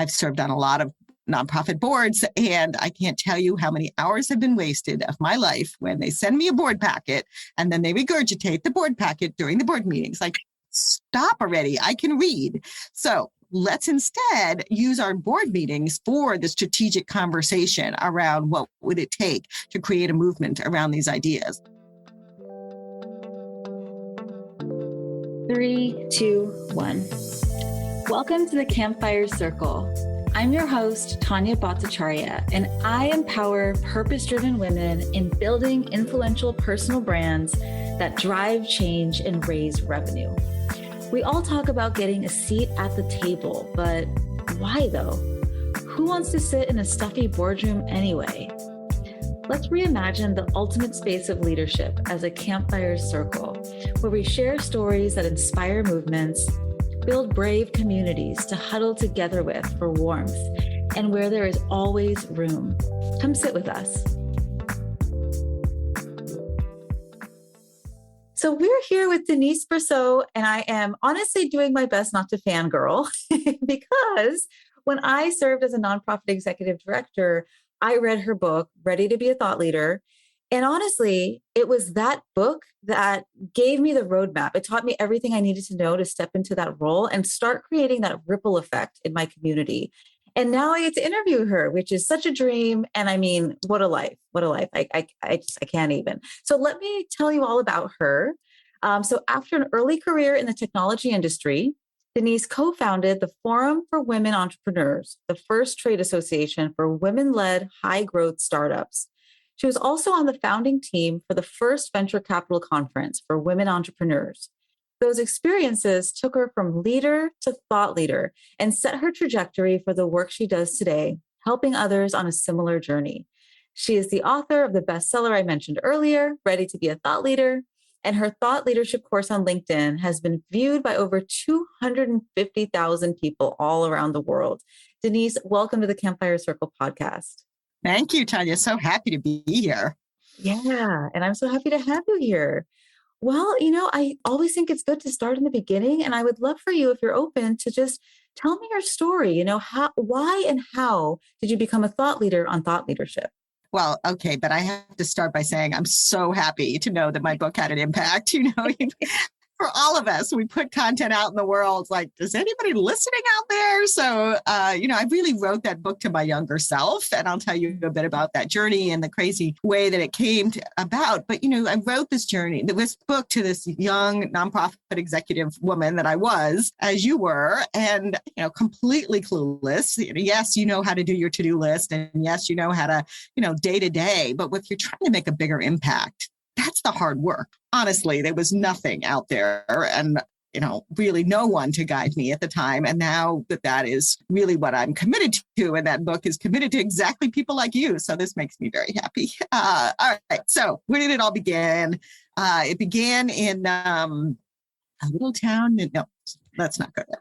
I've served on a lot of nonprofit boards, and I can't tell you how many hours have been wasted of my life when they send me a board packet and then they regurgitate the board packet during the board meetings. Like, stop already. I can read. So let's instead use our board meetings for the strategic conversation around what would it take to create a movement around these ideas. 3, 2, 1. Welcome to the Campfire Circle. I'm your host, Tanya Bhattacharya, and I empower purpose-driven women in building influential personal brands that drive change and raise revenue. We all talk about getting a seat at the table, but why though? Who wants to sit in a stuffy boardroom anyway? Let's reimagine the ultimate space of leadership as a campfire circle, where we share stories that inspire movements, build brave communities to huddle together with for warmth, and where there is always room. Come sit with us. So we're here with Denise Brousseau, and I am honestly doing my best not to fangirl because when I served as a nonprofit executive director, I read her book, Ready to be a Thought Leader. And honestly, it was that book that gave me the roadmap. It taught me everything I needed to know to step into that role and start creating that ripple effect in my community. And now I get to interview her, which is such a dream. And I mean, what a life, what a life. I can't even. So let me tell you all about her. So after an early career in the technology industry, Denise co-founded the Forum for Women Entrepreneurs, the first trade association for women-led high-growth startups. She was also on the founding team for the first venture capital conference for women entrepreneurs. Those experiences took her from leader to thought leader and set her trajectory for the work she does today, helping others on a similar journey. She is the author of the bestseller I mentioned earlier, Ready to be a Thought Leader, and her thought leadership course on LinkedIn has been viewed by over 250,000 people all around the world. Denise, welcome to the Campfire Circle podcast. Thank you, Tanya. So happy to be here. Yeah, and I'm so happy to have you here. Well, I always think it's good to start in the beginning, and I would love for you, if you're open, to just tell me your story. Why and how did you become a thought leader on thought leadership? Well, okay, but I have to start by saying I'm so happy to know that my book had an impact. For all of us, we put content out in the world. Like, is anybody listening out there? So, I really wrote that book to my younger self, and I'll tell you a bit about that journey and the crazy way that it came about. But, I wrote this book to this young nonprofit executive woman that I was, as you were, and, completely clueless. Yes, you know how to do your to-do list, and yes, you know how to, day to day. But if you're trying to make a bigger impact, that's the hard work. Honestly, there was nothing out there and, really no one to guide me at the time. And now that is really what I'm committed to. And that book is committed to exactly people like you. So this makes me very happy. All right. So where did it all begin? It began in a little town. No, let's not go there.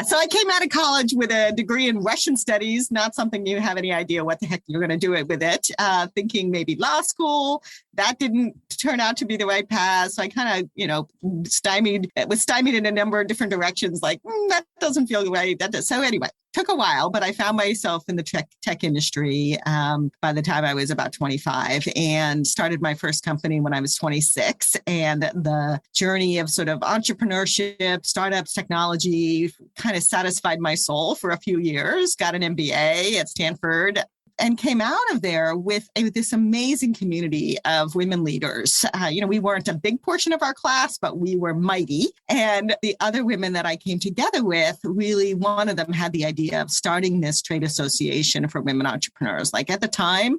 So I came out of college with a degree in Russian studies, not something you have any idea what the heck you're going to do with it, thinking maybe law school. That didn't turn out to be the right path. So I kind of, was stymied in a number of different directions, like, that doesn't feel right. So anyway, took a while, but I found myself in the tech industry by the time I was about 25 and started my first company when I was 26. And the journey of sort of entrepreneurship, startups, technology kind of satisfied my soul for a few years, got an MBA at Stanford, and came out of there with this amazing community of women leaders. We weren't a big portion of our class, but we were mighty. And the other women that I came together with, really, one of them had the idea of starting this trade association for women entrepreneurs. Like at the time,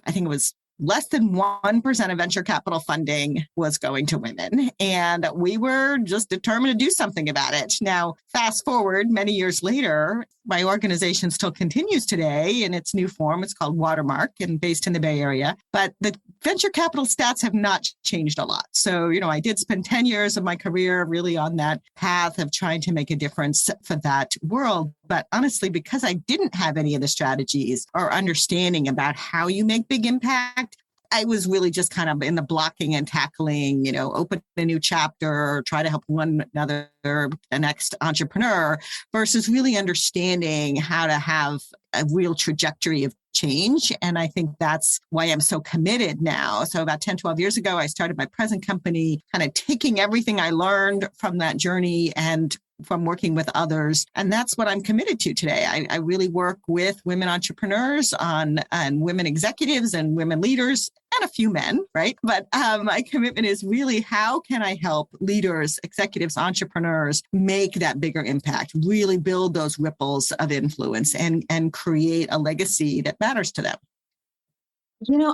I think it was less than 1% of venture capital funding was going to women. And we were just determined to do something about it. Now, fast forward many years later, my organization still continues today in its new form. It's called Watermark and based in the Bay Area. But the venture capital stats have not changed a lot. So, I did spend 10 years of my career really on that path of trying to make a difference for that world. But honestly, because I didn't have any of the strategies or understanding about how you make big impact, I was really just kind of in the blocking and tackling, open a new chapter, try to help one another, the next entrepreneur, versus really understanding how to have a real trajectory of change. And I think that's why I'm so committed now. So about 10, 12 years ago, I started my present company, kind of taking everything I learned from that journey and from working with others. And that's what I'm committed to today. I really work with women entrepreneurs and women executives and women leaders and a few men, right? But my commitment is really, how can I help leaders, executives, entrepreneurs make that bigger impact, really build those ripples of influence and create a legacy that matters to them.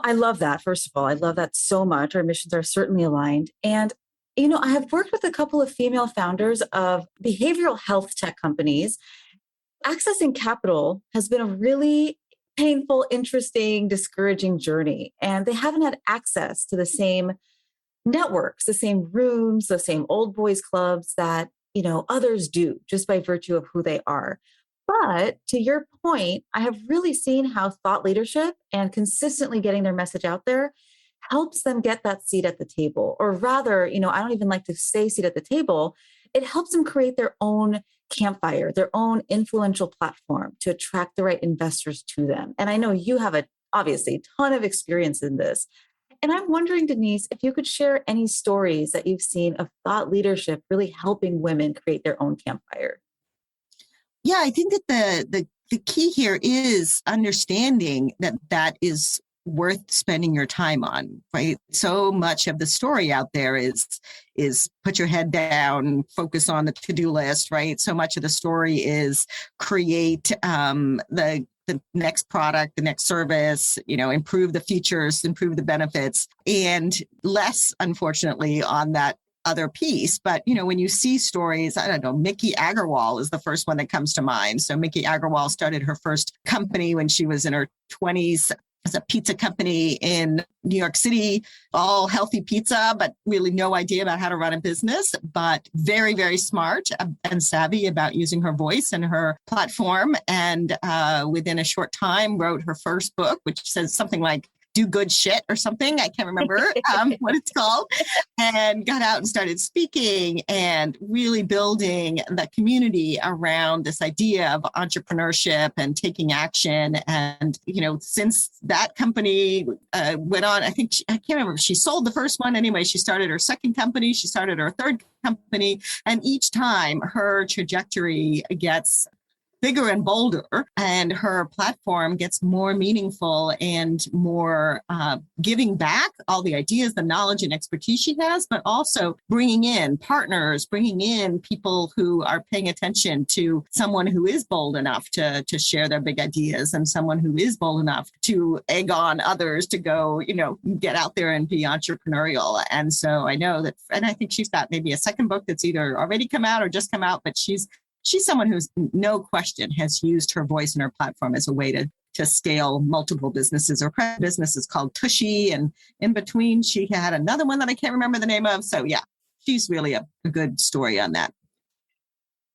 I love that. First of all, I love that so much. Our missions are certainly aligned. And I have worked with a couple of female founders of behavioral health tech companies. Accessing capital has been a really painful, interesting, discouraging journey. And they haven't had access to the same networks, the same rooms, the same old boys clubs that, others do just by virtue of who they are. But to your point, I have really seen how thought leadership and consistently getting their message out there helps them get that seat at the table. Or rather, I don't even like to say seat at the table. It helps them create their own campfire, their own influential platform to attract the right investors to them. And I know you have obviously a ton of experience in this. And I'm wondering, Denise, if you could share any stories that you've seen of thought leadership really helping women create their own campfire. Yeah, I think that the key here is understanding that is worth spending your time on, right? So much of the story out there is put your head down, focus on the to-do list, right? So much of the story is create the next product, the next service, improve the features, improve the benefits, and less, unfortunately, on that other piece. But, when you see stories, I don't know, Mickey Agarwal is the first one that comes to mind. So Mickey Agarwal started her first company when she was in her 20s. It's a pizza company in New York City, all healthy pizza, but really no idea about how to run a business, but very, very smart and savvy about using her voice and her platform. And within a short time, wrote her first book, which says something like Do Good Shit or something. I can't remember what it's called. And got out and started speaking and really building the community around this idea of entrepreneurship and taking action. And, since that company went on, I can't remember if she sold the first one. Anyway, she started her second company. She started her third company. And each time her trajectory gets bigger and bolder, and her platform gets more meaningful and more giving back all the ideas, the knowledge and expertise she has, but also bringing in partners, bringing in people who are paying attention to someone who is bold enough to share their big ideas, and someone who is bold enough to egg on others to go, get out there and be entrepreneurial. And so I know that, and I think she's got maybe a second book that's either already come out or just come out, but she's someone who's no question has used her voice and her platform as a way to scale multiple businesses. Her business is called Tushy. And in between, she had another one that I can't remember the name of. So yeah, she's really a good story on that.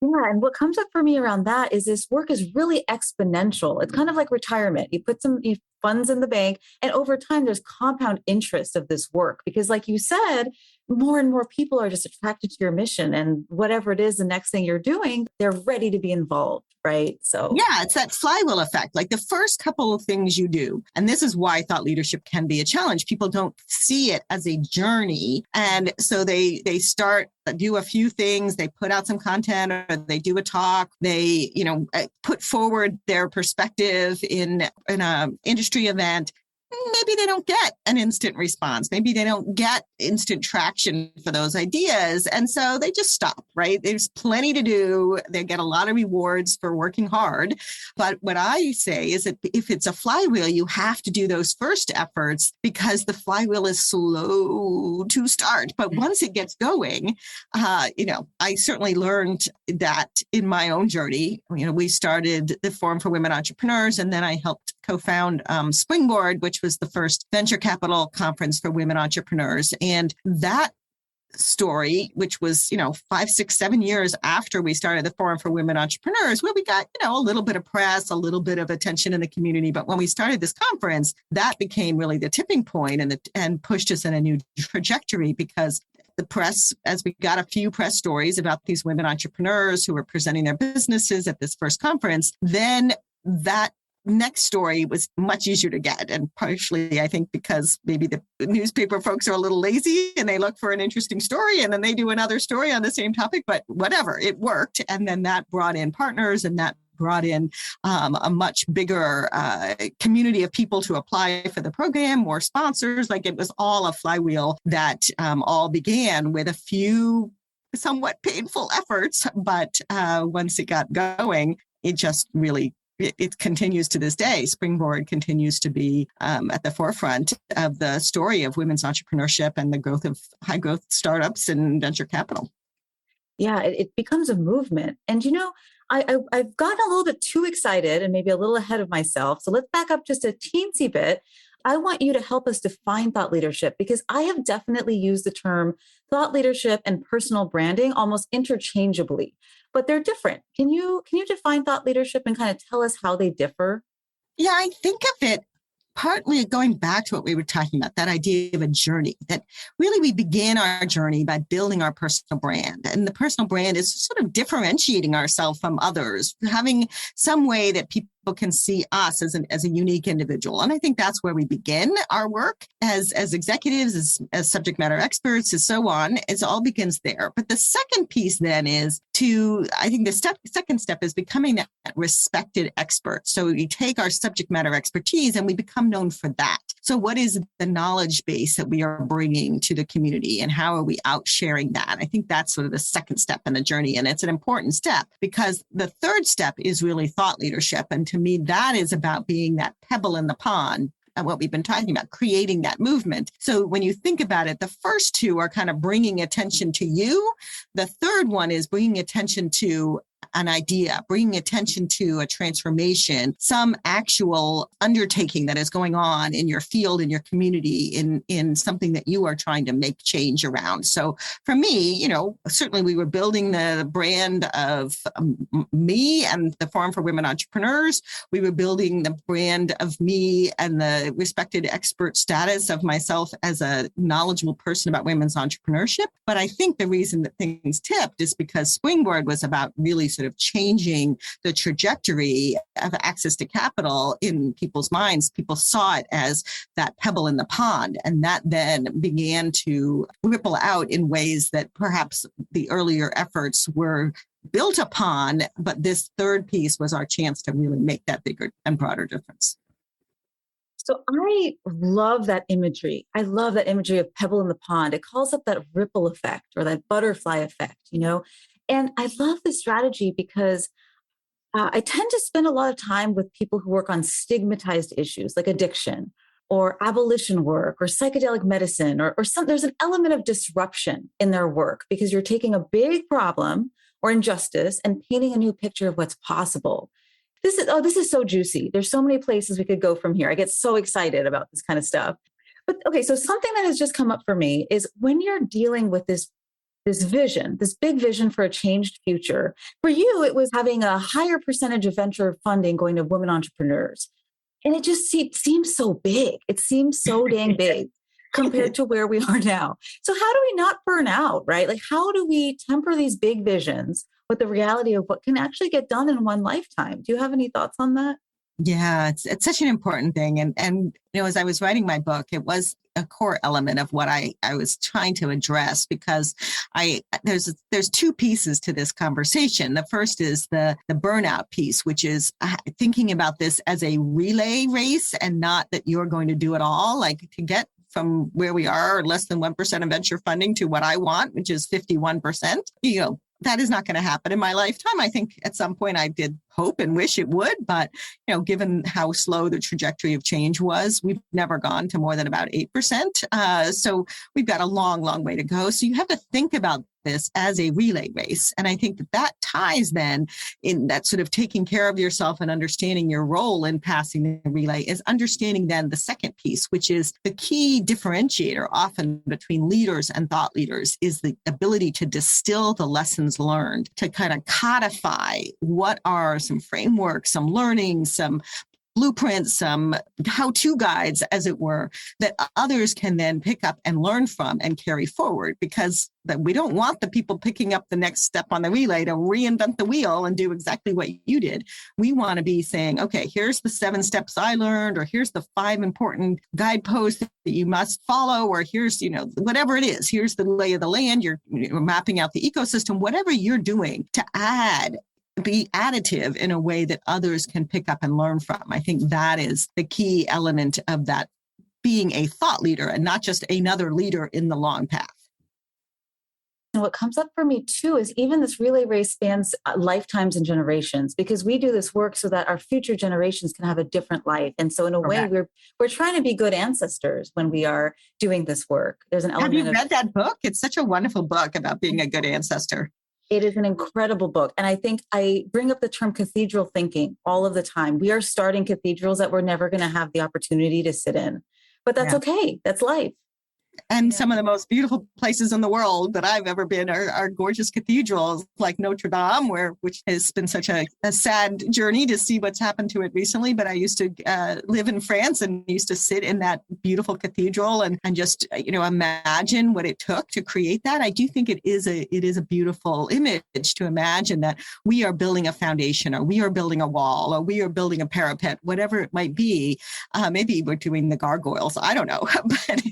Yeah. And what comes up for me around that is this work is really exponential. It's kind of like retirement. You put some funds in the bank, and over time, there's compound interest of this work. Because like you said, more and more people are just attracted to your mission, and whatever it is, the next thing you're doing, they're ready to be involved, right? So yeah, it's that flywheel effect. Like the first couple of things you do, and this is why thought leadership can be a challenge. People don't see it as a journey. And so they start, do a few things, they put out some content, or they do a talk, they, put forward their perspective in a industry event. Maybe they don't get an instant response. Maybe they don't get instant traction for those ideas. And so they just stop, right? There's plenty to do. They get a lot of rewards for working hard. But what I say is that if it's a flywheel, you have to do those first efforts, because the flywheel is slow to start. But once it gets going, I certainly learned that in my own journey. We started the Forum for Women Entrepreneurs, and then I helped co-found Springboard, which was the first venture capital conference for women entrepreneurs. And that story, which was, 5, 6, 7 years after we started the Forum for Women Entrepreneurs, where we got, a little bit of press, a little bit of attention in the community. But when we started this conference, that became really the tipping point and pushed us in a new trajectory, because the press, as we got a few press stories about these women entrepreneurs who were presenting their businesses at this first conference, then that next story was much easier to get. And partially, I think, because maybe the newspaper folks are a little lazy and they look for an interesting story and then they do another story on the same topic, but whatever, it worked. And then that brought in partners, and that brought in a much bigger community of people to apply for the program, more sponsors. Like, it was all a flywheel that all began with a few somewhat painful efforts. But once it got going, it just really, it continues to this day. Springboard continues to be at the forefront of the story of women's entrepreneurship and the growth of high growth startups and venture capital. Yeah, it becomes a movement. And, I've gotten a little bit too excited and maybe a little ahead of myself. So let's back up just a teensy bit. I want you to help us define thought leadership, because I have definitely used the term thought leadership and personal branding almost interchangeably, but they're different. Can you define thought leadership and kind of tell us how they differ? Yeah, I think of it partly going back to what we were talking about, that idea of a journey, that really we begin our journey by building our personal brand. And the personal brand is sort of differentiating ourselves from others, having some way that people can see us as a unique individual. And I think that's where we begin our work as executives, as subject matter experts, and so on. It all begins there. But the second piece then is I think the second step is becoming that respected expert. So we take our subject matter expertise and we become known for that. So what is the knowledge base that we are bringing to the community, and how are we out sharing that? I think that's sort of the second step in the journey. And it's an important step, because the third step is really thought leadership. And to me, that is about being that pebble in the pond, and what we've been talking about, creating that movement. So when you think about it, the first two are kind of bringing attention to you. The third one is bringing attention to an idea, bringing attention to a transformation, some actual undertaking that is going on in your field, in your community, in something that you are trying to make change around. So for me, certainly we were building the brand of me and the Forum for Women Entrepreneurs. We were building the brand of me and the respected expert status of myself as a knowledgeable person about women's entrepreneurship. But I think the reason that things tipped is because Springboard was about really sort of changing the trajectory of access to capital in people's minds. People saw it as that pebble in the pond, and that then began to ripple out in ways that perhaps the earlier efforts were built upon. But this third piece was our chance to really make that bigger and broader difference. So I love that imagery. I love that imagery of pebble in the pond. It calls up that ripple effect or that butterfly effect, And I love this strategy because I tend to spend a lot of time with people who work on stigmatized issues like addiction or abolition work or psychedelic medicine or there's an element of disruption in their work, because you're taking a big problem or injustice and painting a new picture of what's possible. This is so juicy. There's so many places we could go from here. I get so excited about this kind of stuff. But okay, so something that has just come up for me is when you're dealing with this vision, this big vision for a changed future. For you, it was having a higher percentage of venture funding going to women entrepreneurs. And it just seems so big. It seems so dang big compared to where we are now. So how do we not burn out, right? Like, how do we temper these big visions with the reality of what can actually get done in one lifetime? Do you have any thoughts on that? Yeah, it's such an important thing. And as I was writing my book, it was a core element of what I was trying to address, because there's two pieces to this conversation. The first is the burnout piece, which is thinking about this as a relay race and not that you're going to do it all. Like, to get from where we are, less than 1% of venture funding, to what I want, which is 51%, that is not going to happen in my lifetime. I think at some point I did hope and wish it would. But, given how slow the trajectory of change was, we've never gone to more than about 8%. So we've got a long, long way to go. So you have to think about this as a relay race. And I think that ties then in that sort of taking care of yourself and understanding your role in passing the relay is understanding then the second piece, which is the key differentiator often between leaders and thought leaders is the ability to distill the lessons learned, to kind of codify what are some frameworks, some learning, some blueprints, some how-to guides, as it were, that others can then pick up and learn from and carry forward, because we don't want the people picking up the next step on the relay to reinvent the wheel and do exactly what you did. We want to be saying, okay, here's the 7 steps I learned, or here's the 5 important guideposts that you must follow, or here's, whatever it is, here's the lay of the land, you're mapping out the ecosystem, whatever you're doing to be additive in a way that others can pick up and learn from. I think that is the key element of that, being a thought leader and not just another leader in the long path. And what comes up for me too is even this relay race spans lifetimes and generations, because we do this work so that our future generations can have a different life. And so in a way, we're trying to be good ancestors when we are doing this work. There's an element. Have you read that book? It's such a wonderful book about being a good ancestor. It is an incredible book. And I think I bring up the term cathedral thinking all of the time. We are starting cathedrals that we're never going to have the opportunity to sit in, but that's okay. That's life. And some of the most beautiful places in the world that I've ever been are gorgeous cathedrals like Notre Dame, which has been such a sad journey to see what's happened to it recently. But I used to live in France and used to sit in that beautiful cathedral and just, imagine what it took to create that. I do think it is a beautiful image to imagine that we are building a foundation, or we are building a wall, or we are building a parapet, whatever it might be. Maybe we're doing the gargoyles. I don't know. But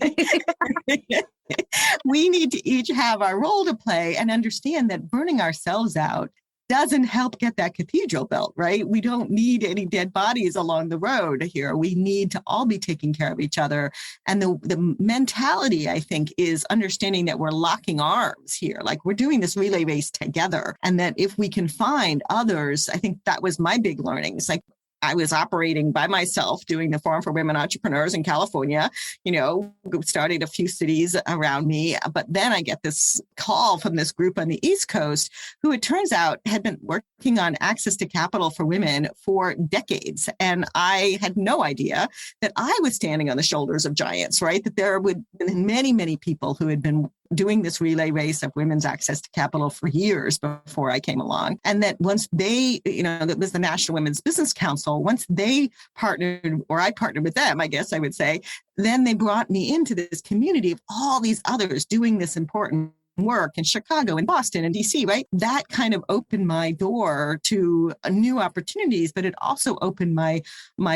we need to each have our role to play and understand that burning ourselves out doesn't help get that cathedral built, right? We don't need any dead bodies along the road here. We need to all be taking care of each other. And the mentality, I think, is understanding that we're locking arms here, like we're doing this relay race together. And that if we can find others, I think that was my big learning. It's like, I was operating by myself doing the Forum for Women Entrepreneurs in California, started a few cities around me. But then I get this call from this group on the East Coast who, it turns out, had been working on access to capital for women for decades. And I had no idea that I was standing on the shoulders of giants, right? That there would be many, many people who had been doing this relay race of women's access to capital for years before I came along. And that once they, that was the National Women's Business Council, once they partnered, or I partnered with them, I guess I would say, then they brought me into this community of all these others doing this important work in Chicago and Boston and DC, right? That kind of opened my door to new opportunities, but it also opened my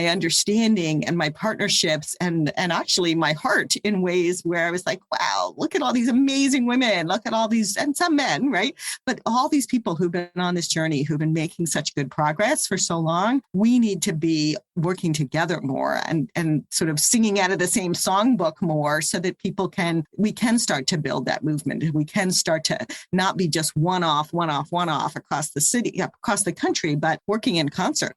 understanding and my partnerships and actually my heart in ways where I was like, wow, look at all these amazing women, look at all these, and some men, right? But all these people who've been on this journey, who've been making such good progress for so long, we need to be working together more and sort of singing out of the same songbook more so that we can start to build that movement. We can start to not be just one-off across the city, across the country, but working in concert.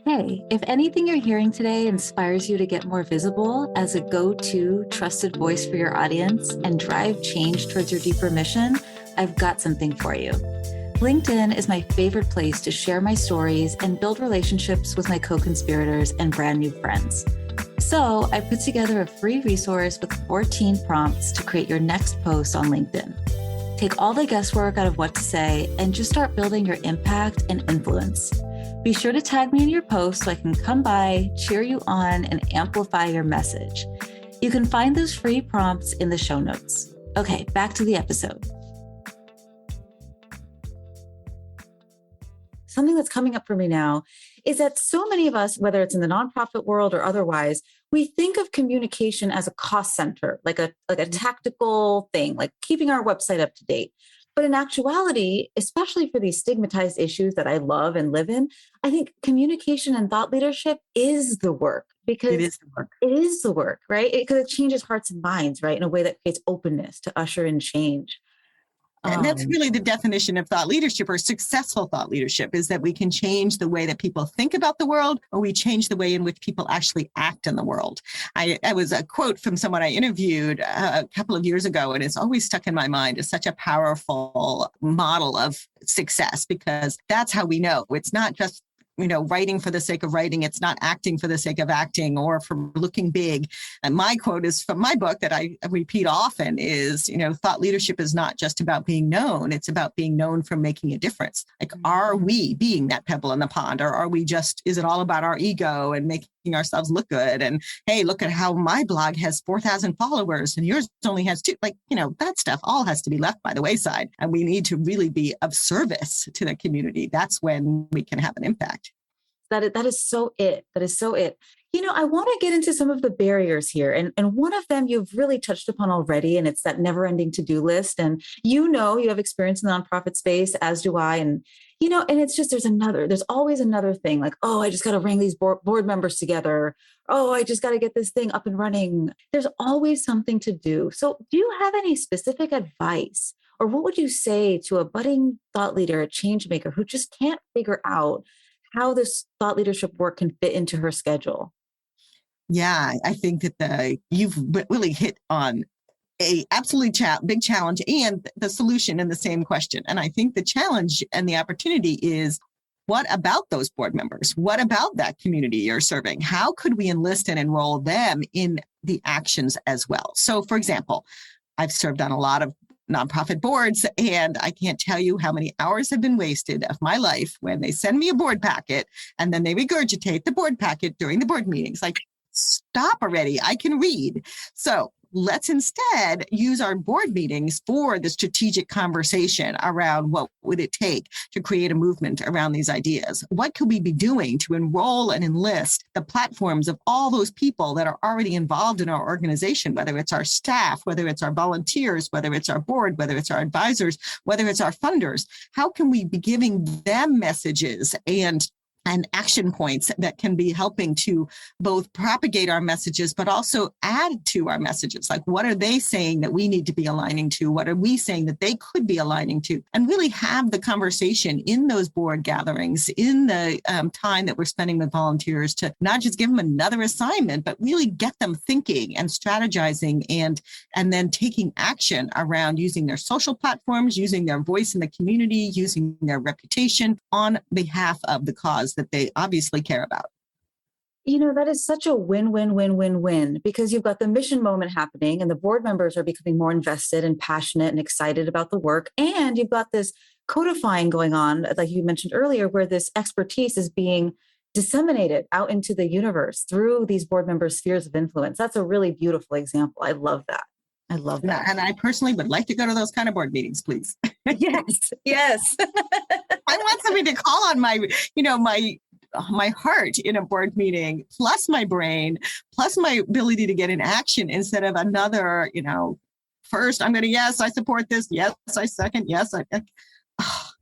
Hey, if anything you're hearing today inspires you to get more visible as a go-to trusted voice for your audience and drive change towards your deeper mission, I've got something for you. LinkedIn is my favorite place to share my stories and build relationships with my co-conspirators and brand new friends. So I put together a free resource with 14 prompts to create your next post on LinkedIn. Take all the guesswork out of what to say and just start building your impact and influence. Be sure to tag me in your post so I can come by, cheer you on, and amplify your message. You can find those free prompts in the show notes. Okay, back to the episode. Something that's coming up for me now is that so many of us, whether it's in the nonprofit world or otherwise, we think of communication as a cost center, like a tactical thing, like keeping our website up to date. But in actuality, especially for these stigmatized issues that I love and live in, I think communication and thought leadership is the work, because it is the work. It is the work, right? Because it changes hearts and minds, right? In a way that creates openness to usher in change. And that's really the definition of thought leadership, or successful thought leadership, is that we can change the way that people think about the world, or we change the way in which people actually act in the world. I was a quote from someone I interviewed a couple of years ago, and it's always stuck in my mind as such a powerful model of success, because that's how we know. It's not just writing for the sake of writing. It's not acting for the sake of acting or for looking big. And my quote is from my book that I repeat often is, thought leadership is not just about being known. It's about being known for making a difference. Like, are we being that pebble in the pond, or are we is it all about our ego and making ourselves look good? And hey, look at how my blog has 4,000 followers and yours only has 2. That stuff all has to be left by the wayside. And we need to really be of service to the community. That's when we can have an impact. That is so it. That is so it. I want to get into some of the barriers here. And one of them you've really touched upon already, and it's that never-ending to-do list. And you have experience in the nonprofit space, as do I. And it's just, there's always another thing, like, oh, I just got to bring these board members together. Oh, I just got to get this thing up and running. There's always something to do. So do you have any specific advice, or what would you say to a budding thought leader, a change maker who just can't figure out how this thought leadership work can fit into her schedule? Yeah, I think that you've really hit on a absolutely big challenge and the solution in the same question. And I think the challenge and the opportunity is, what about those board members? What about that community you're serving? How could we enlist and enroll them in the actions as well? So, for example, I've served on a lot of nonprofit boards, and I can't tell you how many hours have been wasted of my life when they send me a board packet and then they regurgitate the board packet during the board meetings. Like, stop already. I can read. So let's instead use our board meetings for the strategic conversation around what would it take to create a movement around these ideas. What could we be doing to enroll and enlist the platforms of all those people that are already involved in our organization, whether it's our staff, whether it's our volunteers, whether it's our board, whether it's our advisors, whether it's our funders? How can we be giving them messages and action points that can be helping to both propagate our messages, but also add to our messages? Like, what are they saying that we need to be aligning to? What are we saying that they could be aligning to? And really have the conversation in those board gatherings, in the time that we're spending with volunteers, to not just give them another assignment, but really get them thinking and strategizing and then taking action around using their social platforms, using their voice in the community, using their reputation on behalf of the cause that they obviously care about. That is such a win-win-win-win-win, because you've got the mission moment happening and the board members are becoming more invested and passionate and excited about the work. And you've got this codifying going on, like you mentioned earlier, where this expertise is being disseminated out into the universe through these board members' spheres of influence. That's a really beautiful example. I love that. I love that. And I personally would like to go to those kind of board meetings, please. Yes. I want somebody to call on my heart in a board meeting, plus my brain, plus my ability to get in action, instead of another, first I'm going to, yes, I support this. Yes, I second. Yes.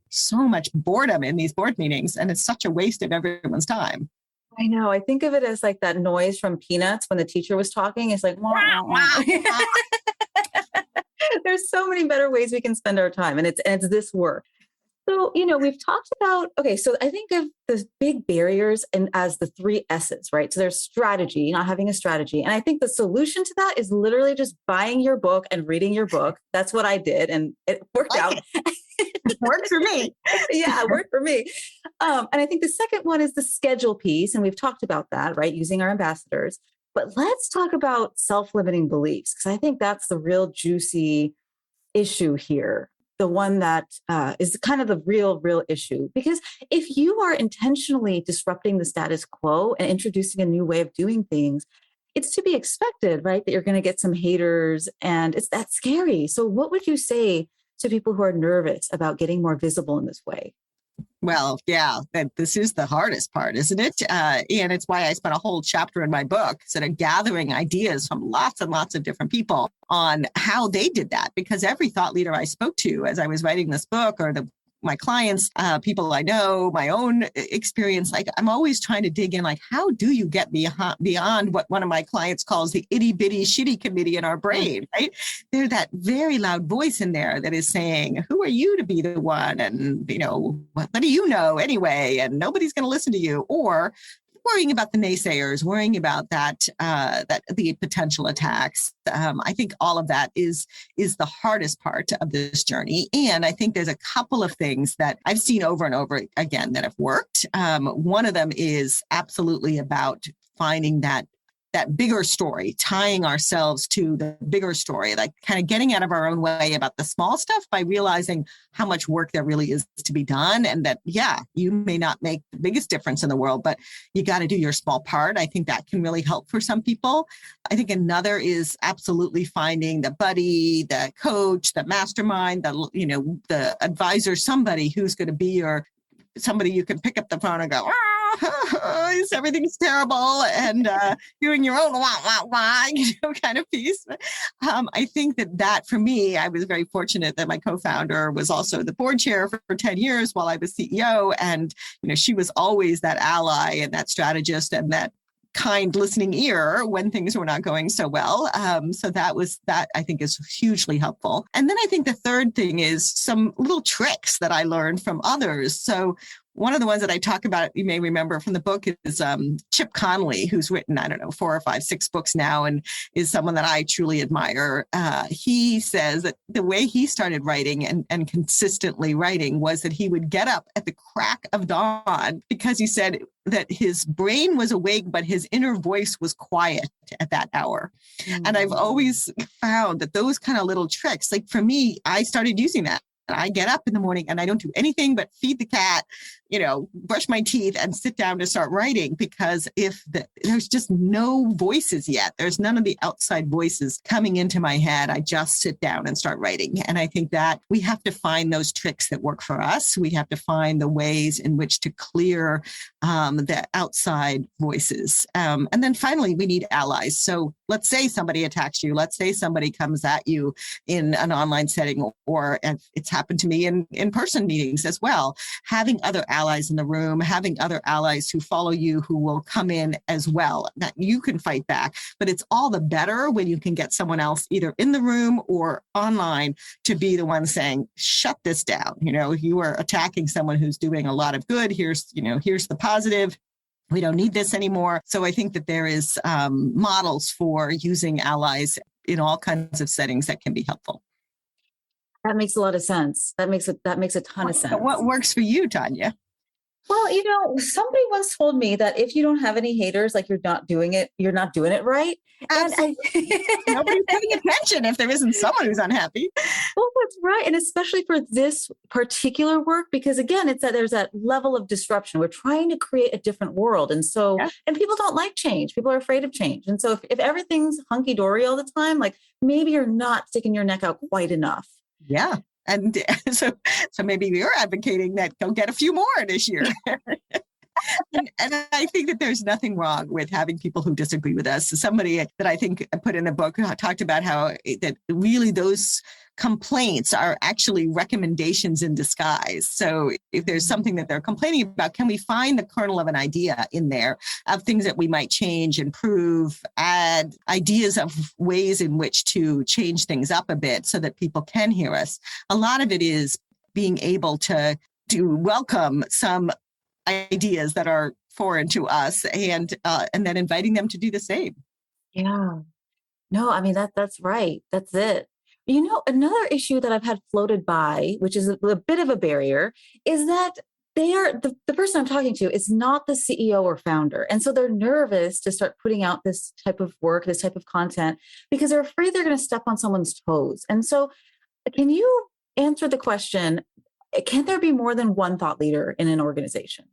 So much boredom in these board meetings, and it's such a waste of everyone's time. I know. I think of it as like that noise from Peanuts when the teacher was talking. It's like, wah, wah, wah. There's so many better ways we can spend our time, and it's this work. So, we've talked about, okay, so I think of the big barriers and as the 3 S's, right? So there's strategy, not having a strategy. And I think the solution to that is literally just buying your book and reading your book. That's what I did, and it worked out. It worked for me. Yeah, it worked for me. And I think the second one is the schedule piece. And we've talked about that, right? Using our ambassadors. But let's talk about self-limiting beliefs, because I think that's the real juicy issue here. The one that is kind of the real issue. Because if you are intentionally disrupting the status quo and introducing a new way of doing things, it's to be expected, right? That you're going to get some haters, and it's that scary. So what would you say to people who are nervous about getting more visible in this way? Well, yeah, this is the hardest part, isn't it? And it's why I spent a whole chapter in my book sort of gathering ideas from lots and lots of different people on how they did that. Because every thought leader I spoke to as I was writing this book, or the my clients, people I know, my own experience, like I'm always trying to dig in, like, how do you get beyond what one of my clients calls the itty bitty shitty committee in our brain, right? There's that very loud voice in there that is saying, who are you to be the one? And, what do you know anyway? And nobody's going to listen to you. Or worrying about the naysayers, worrying about that the potential attacks. I think all of that is the hardest part of this journey. And I think there's a couple of things that I've seen over and over again that have worked. One of them is absolutely about finding that bigger story, tying ourselves to the bigger story, like kind of getting out of our own way about the small stuff by realizing how much work there really is to be done. And that, you may not make the biggest difference in the world, but you got to do your small part. I think that can really help for some people. I think another is absolutely finding the buddy, the coach, the mastermind, the advisor, somebody who's going to be somebody you can pick up the phone and go, everything's terrible, and doing your own kind of piece. I think that for me, I was very fortunate that my co-founder was also the board chair for 10 years while I was CEO. And, she was always that ally and that strategist and that kind listening ear when things were not going so well. So that I think is hugely helpful. And then I think the third thing is some little tricks that I learned from others. So one of the ones that I talk about, you may remember from the book, is Chip Conley, who's written, 4 or 5, 6 books now, and is someone that I truly admire. He says that the way he started writing and consistently writing was that he would get up at the crack of dawn, because he said that his brain was awake, but his inner voice was quiet at that hour. Mm-hmm. And I've always found that those kind of little tricks, like for me, I started using that. And I get up in the morning and I don't do anything but feed the cat, brush my teeth and sit down to start writing, because there's just no voices yet. There's none of the outside voices coming into my head. I just sit down and start writing. And I think that we have to find those tricks that work for us. We have to find the ways in which to clear the outside voices. And then finally, we need allies. So let's say somebody attacks you. Let's say somebody comes at you in an online setting, or it's happened to me in in-person meetings as well. Having other allies in the room, having other allies who follow you, who will come in as well. That you can fight back, but it's all the better when you can get someone else either in the room or online to be the one saying, shut this down. You are attacking someone who's doing a lot of good. Here's the positive. We don't need this anymore. So I think that there is models for using allies in all kinds of settings that can be helpful. That makes a lot of sense. That makes a ton of sense. What works for you, Tanya? Well, somebody once told me that if you don't have any haters, like you're not doing it right. Absolutely. Nobody's paying attention if there isn't someone who's unhappy. Well, that's right. And especially for this particular work, because again, it's that there's that level of disruption. We're trying to create a different world. And so, and people don't like change. People are afraid of change. And so if everything's hunky-dory all the time, like maybe you're not sticking your neck out quite enough. Yeah. And so maybe you're advocating that go get a few more this year. And I think that there's nothing wrong with having people who disagree with us. Somebody that I think I put in a book talked about how that really those complaints are actually recommendations in disguise. So if there's something that they're complaining about, can we find the kernel of an idea in there of things that we might change, improve, add ideas of ways in which to change things up a bit so that people can hear us? A lot of it is being able to welcome some ideas that are foreign to us and then inviting them to do the same. Yeah. No, I mean, that's right. That's it. Another issue that I've had floated by, which is a bit of a barrier, is that the person I'm talking to is not the CEO or founder. And so they're nervous to start putting out this type of work, this type of content, because they're afraid they're going to step on someone's toes. And so can you answer the question, can there be more than one thought leader in an organization?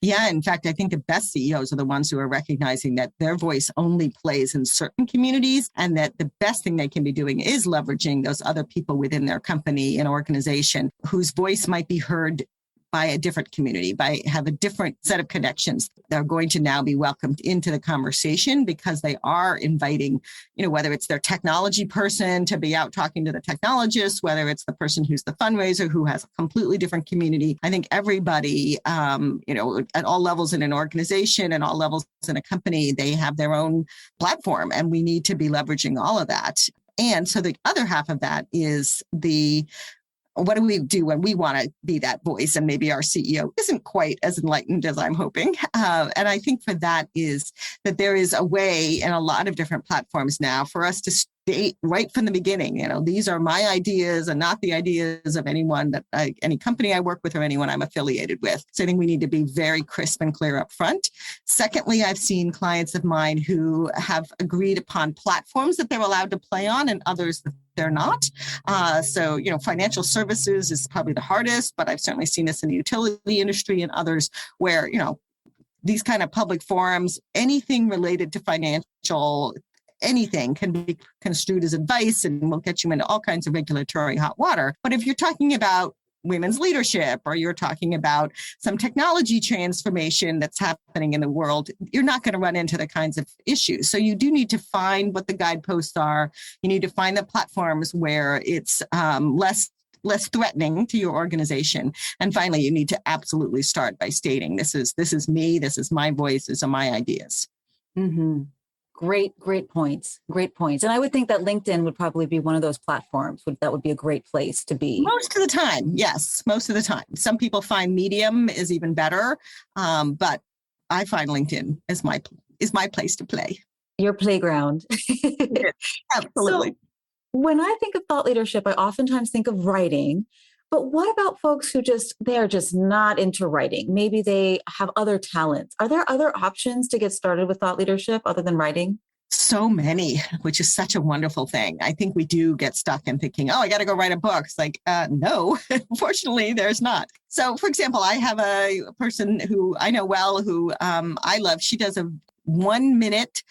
Yeah, in fact, I think the best CEOs are the ones who are recognizing that their voice only plays in certain communities, and that the best thing they can be doing is leveraging those other people within their company and organization whose voice might be heard by a different community, have a different set of connections. They're going to now be welcomed into the conversation because they are inviting, whether it's their technology person to be out talking to the technologist, whether it's the person who's the fundraiser who has a completely different community. I think everybody, at all levels in an organization and all levels in a company, they have their own platform, and we need to be leveraging all of that. And so the other half of that is what do we do when we want to be that voice? And maybe our CEO isn't quite as enlightened as I'm hoping. And I think for that is that there is a way in a lot of different platforms now for us to state right from the beginning, these are my ideas and not the ideas of anyone any company I work with or anyone I'm affiliated with. So I think we need to be very crisp and clear up front. Secondly, I've seen clients of mine who have agreed upon platforms that they're allowed to play on and others that they're not. So financial services is probably the hardest, but I've certainly seen this in the utility industry and others where, these kind of public forums, anything related to financial, anything can be construed as advice and will get you into all kinds of regulatory hot water. But if you're talking about women's leadership or you're talking about some technology transformation that's happening in the world, you're not going to run into the kinds of issues. So you do need to find what the guideposts are. You need to find the platforms where it's less threatening to your organization. And finally, you need to absolutely start by stating, this is me, this is my voice, these are my ideas. Mm-hmm. Great points. Great points. And I would think that LinkedIn would probably be one of those platforms. That would be a great place to be. Most of the time, yes. Most of the time. Some people find Medium is even better, but I find LinkedIn is my place to play. Your playground. Absolutely. So, when I think of thought leadership, I oftentimes think of writing. But what about folks who they're just not into writing? Maybe they have other talents. Are there other options to get started with thought leadership other than writing? So many, which is such a wonderful thing. I think we do get stuck in thinking, I got to go write a book. It's like, no, unfortunately, there's not. So, for example, I have a person who I know well, who I love. She does a 1 minute,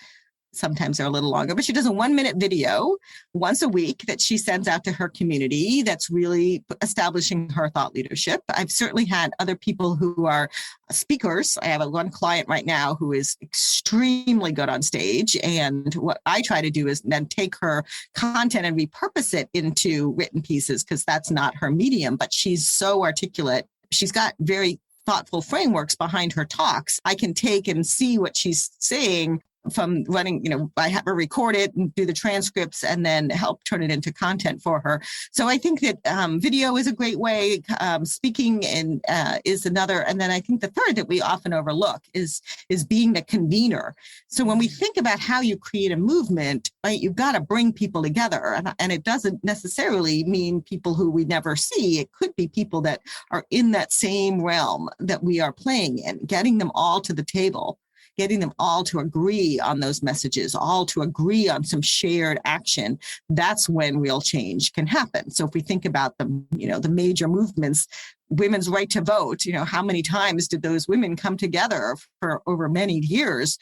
sometimes they're a little longer, but she does a 1 minute video once a week that she sends out to her community that's really establishing her thought leadership. I've certainly had other people who are speakers. I have one client right now who is extremely good on stage. And what I try to do is then take her content and repurpose it into written pieces because that's not her medium, but she's so articulate. She's got very thoughtful frameworks behind her talks. I can take and see what she's saying from running, I have her record it and do the transcripts and then help turn it into content for her. So I think that video is a great way. Speaking is another. And then I think the third that we often overlook is being the convener. So when we think about how you create a movement, right, you've got to bring people together. And it doesn't necessarily mean people who we never see. It could be people that are in that same realm that we are playing in, getting them all to the table, getting them all to agree on those messages, all to agree on some shared action. That's when real change can happen. So if we think about the major movements, women's right to vote, how many times did those women come together for over many years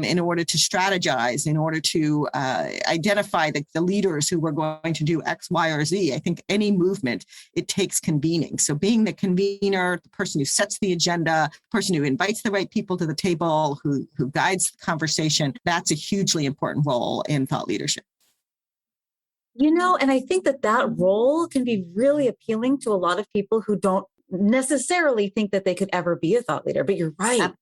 in order to strategize, in order to identify the leaders who were going to do X, Y, or Z? I think any movement, it takes convening. So being the convener, the person who sets the agenda, the person who invites the right people to the table, who guides the conversation, that's a hugely important role in thought leadership. And I think that role can be really appealing to a lot of people who don't necessarily think that they could ever be a thought leader. But you're right.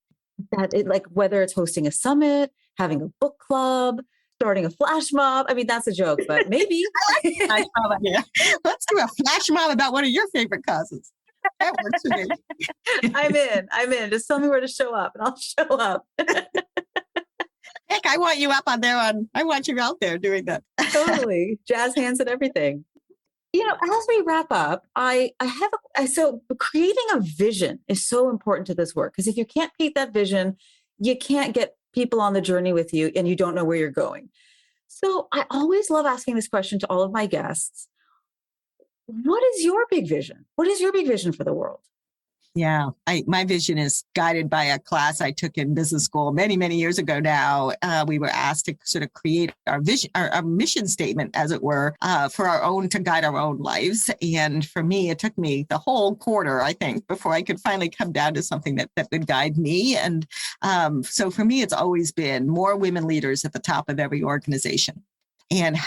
That whether it's hosting a summit, having a book club, starting a flash mob. I mean, that's a joke, but maybe. Flash mob idea. Let's do a flash mob about one of your favorite causes. That works for me. I'm in. Just tell me where to show up and I'll show up. Heck, I want you up on there. I want you out there doing that. Totally. Jazz hands and everything. As we wrap up, so creating a vision is so important to this work, because if you can't paint that vision, you can't get people on the journey with you and you don't know where you're going. So I always love asking this question to all of my guests. What is your big vision? What is your big vision for the world? Yeah, my vision is guided by a class I took in business school many, many years ago now. We were asked to sort of create our vision, our mission statement, as it were, to guide our own lives. And for me, it took me the whole quarter, I think, before I could finally come down to something that would guide me. And so for me, it's always been more women leaders at the top of every organization. And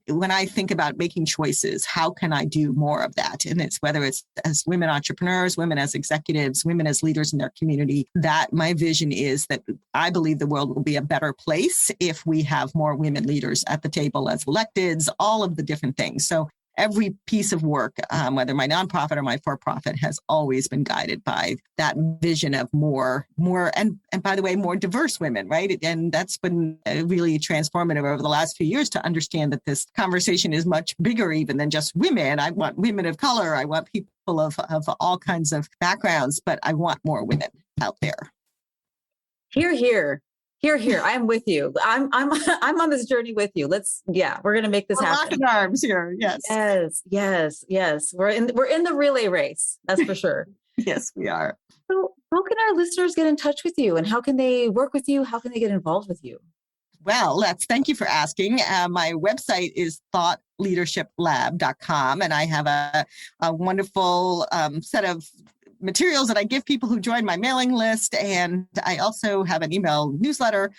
when I think about making choices, how can I do more of that? And it's whether it's as women entrepreneurs, women as executives, women as leaders in their community, that my vision is that I believe the world will be a better place if we have more women leaders at the table as electeds, all of the different things. So every piece of work, whether my nonprofit or my for-profit, has always been guided by that vision of more, and by the way, more diverse women, right? And that's been really transformative over the last few years to understand that this conversation is much bigger even than just women. I want women of color. I want people of all kinds of backgrounds, but I want more women out there. Hear, hear. Here. I'm with you. I'm on this journey with you. We're going to make this happen. Locking arms here. Yes. We're in the relay race. That's for sure. Yes, we are. So how can our listeners get in touch with you, and how can they work with you? How can they get involved with you? Well, thank you for asking. My website is thoughtleadershiplab.com, and I have a wonderful set of materials that I give people who join my mailing list. And I also have an email newsletter.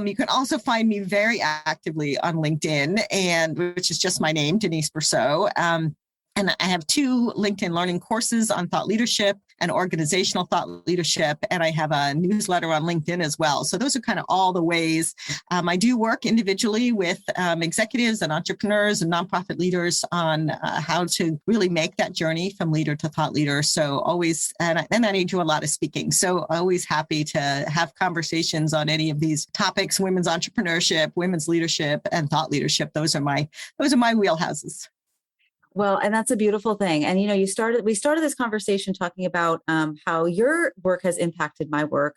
You can also find me very actively on LinkedIn, which is just my name, Denise Brousseau. And I have 2 LinkedIn learning courses on thought leadership and organizational thought leadership. And I have a newsletter on LinkedIn as well. So those are kind of all the ways. I do work individually with executives and entrepreneurs and nonprofit leaders on how to really make that journey from leader to thought leader. So always, and I do a lot of speaking. So always happy to have conversations on any of these topics: women's entrepreneurship, women's leadership, and thought leadership. Those are my wheelhouses. Well, and that's a beautiful thing. And, we started this conversation talking about how your work has impacted my work.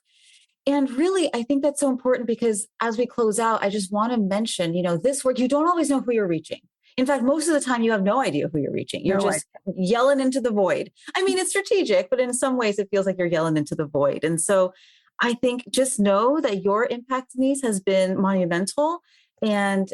And really, I think that's so important because as we close out, I just want to mention, this work, you don't always know who you're reaching. In fact, most of the time you have no idea who you're reaching. You're just yelling into the void. I mean, it's strategic, but in some ways it feels like you're yelling into the void. And so I think just know that your impact, Denise, has been monumental. And,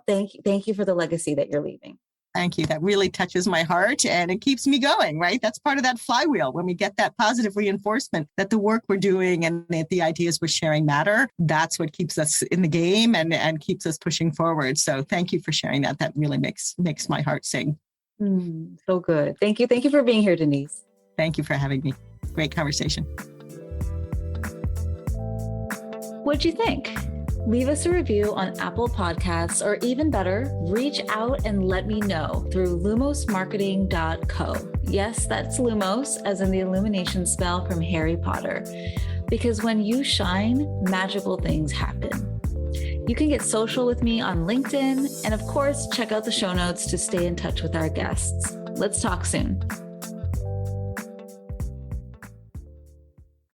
thank you for the legacy that you're leaving. Thank you. That really touches my heart and it keeps me going, right? That's part of that flywheel. When we get that positive reinforcement that the work we're doing and the ideas we're sharing matter, that's what keeps us in the game and keeps us pushing forward. So thank you for sharing that. That really makes my heart sing. So good. Thank you. Thank you for being here, Denise. Thank you for having me. Great conversation. What'd you think? Leave us a review on Apple Podcasts, or even better, reach out and let me know through lumosmarketing.co. Yes, that's Lumos, as in the illumination spell from Harry Potter. Because when you shine, magical things happen. You can get social with me on LinkedIn, and of course, check out the show notes to stay in touch with our guests. Let's talk soon.